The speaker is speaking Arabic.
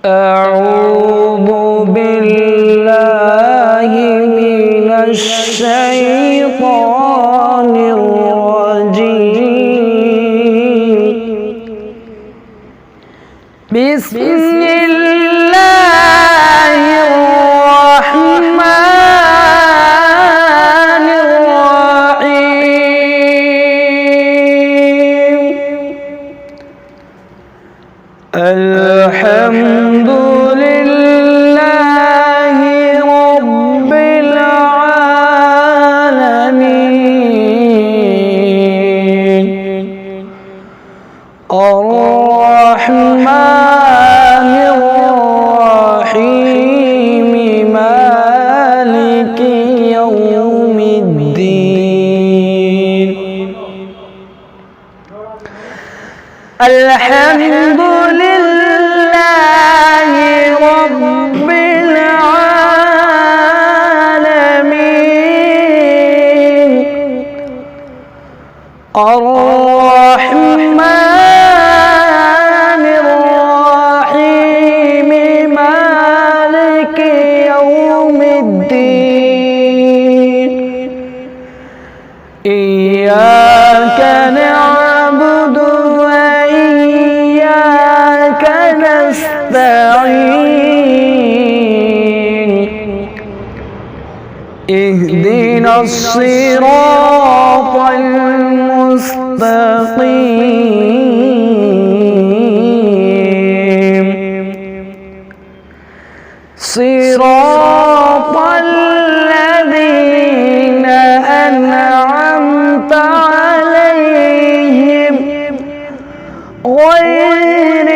أعوذ بالله من الشيطان الرجيم. بسم الله الرحمن الرحيم. الحمد لله رب العالمين الرحمن الرحيم مالك يوم الدين. الحمد لله رب العالمين الرحمن الرحيم مالك يوم الدين. إياك نعبد وإياك نستعين. اهدنا الصراط المستقيم صراط الذين أنعمت عليهم غير